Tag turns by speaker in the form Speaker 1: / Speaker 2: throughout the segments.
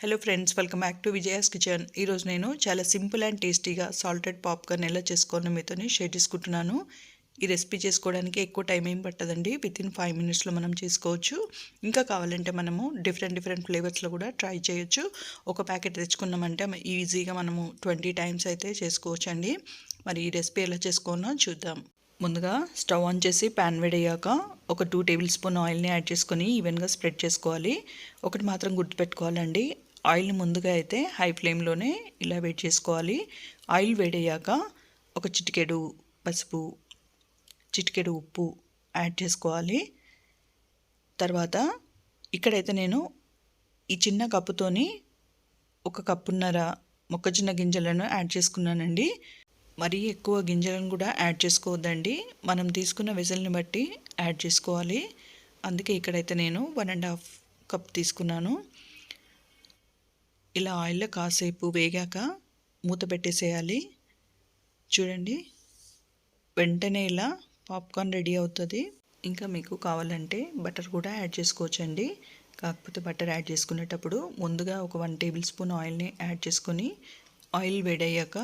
Speaker 1: Hello friends, welcome back to Vijaya's kitchen. ఈరోజు నేను చాలా సింపుల్ అండ్ టేస్టీగా సాల్టెడ్ పాప్కార్న్ ఎలా చేసుకోవాలో మీతోని షేర్ చేసుకుంటున్నాను. ఈ రెసిపీ చేసుకోవడానికి ఎక్కువ టైం ఏం పట్టదండి. వితిన్ 5 మినిట్స్లో మనం చేసుకోవచ్చు. ఇంకా కావాలంటే మనము డిఫరెంట్ ఫ్లేవర్స్లో కూడా ట్రై చేయొచ్చు. ఒక ప్యాకెట్ తెచ్చుకున్నామంటే ఈజీగా మనము 20 టైమ్స్ అయితే చేసుకోవచ్చు అండి. మరి ఈ రెసిపీ ఎలా చేసుకోవాలో చూద్దాం. ముందుగా స్టవ్ ఆన్ చేసి ప్యాన్ వేడయ్యాక ఒక 2 టేబుల్ స్పూన్ ఆయిల్ని యాడ్ చేసుకొని ఈవెన్గా స్ప్రెడ్ చేసుకోవాలి. ఒకటి మాత్రం గుర్తుపెట్టుకోవాలండి, ఆయిల్ని ముందుగా అయితే హై ఫ్లేమ్లోనే ఇలా వేడి చేసుకోవాలి. ఆయిల్ వేడయ్యాక ఒక చిటికెడు పసుపు, చిటికెడు ఉప్పు యాడ్ చేసుకోవాలి. తర్వాత ఇక్కడైతే నేను ఈ చిన్న కప్పుతోని 1 కప్పున్నర మొక్కజొన్న గింజలను యాడ్ చేసుకున్నానండి. మరీ ఎక్కువ గింజలను కూడా యాడ్ చేసుకోవద్దండి, మనం తీసుకున్న వెజల్ని బట్టి యాడ్ చేసుకోవాలి. అందుకే ఇక్కడైతే నేను 1.5 కప్ తీసుకున్నాను. ఇలా ఆయిల్లో కాసేపు వేగాక మూత పెట్టేసేయాలి. చూడండి, వెంటనే ఇలా పాప్కార్న్ రెడీ అవుతుంది. ఇంకా మీకు కావాలంటే బటర్ కూడా యాడ్ చేసుకోవచ్చండి. కాకపోతే బటర్ యాడ్ చేసుకునేటప్పుడు ముందుగా ఒక 1 టేబుల్ స్పూన్ ఆయిల్ని యాడ్ చేసుకొని ఆయిల్ వేడయ్యాక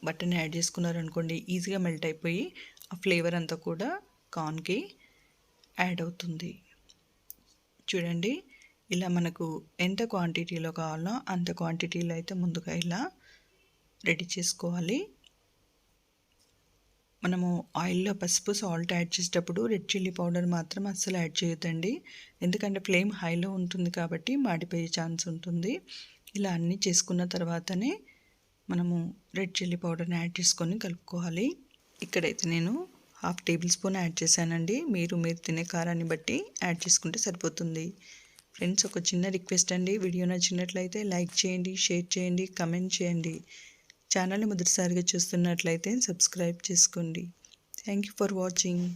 Speaker 1: బటర్ని యాడ్ చేసుకున్నారనుకోండి, ఈజీగా మెల్ట్ అయిపోయి ఆ ఫ్లేవర్ అంతా కూడా కార్న్కి యాడ్ అవుతుంది. చూడండి, ఇలా మనకు ఎంత క్వాంటిటీలో కావాలో అంత క్వాంటిటీలో అయితే ముందుగా ఇలా రెడీ చేసుకోవాలి. మనము ఆయిల్లో పసుపు, సాల్ట్ యాడ్ చేసేటప్పుడు రెడ్ చిల్లీ పౌడర్ మాత్రం అస్సలు యాడ్ చేయొద్దండి. ఎందుకంటే ఫ్లేమ్ హైలో ఉంటుంది కాబట్టి మాడిపోయే ఛాన్స్ ఉంటుంది. ఇలా అన్నీ చేసుకున్న తర్వాతనే మనము రెడ్ చిల్లీ పౌడర్ని యాడ్ చేసుకొని కలుపుకోవాలి. ఇక్కడైతే నేను 1/2 టేబుల్ స్పూన్ యాడ్ చేశానండి. మీరు తినే కారాన్ని బట్టి యాడ్ చేసుకుంటే సరిపోతుంది. ఫ్రెండ్స్, ఒక చిన్న రిక్వెస్ట్ అండి, వీడియో నచ్చినట్లయితే లైక్ చేయండి, షేర్ చేయండి, కమెంట్ చేయండి. ఛానల్ని మొదటిసారిగా చూస్తున్నట్లయితే సబ్స్క్రైబ్ చేసుకోండి. Thank you for watching.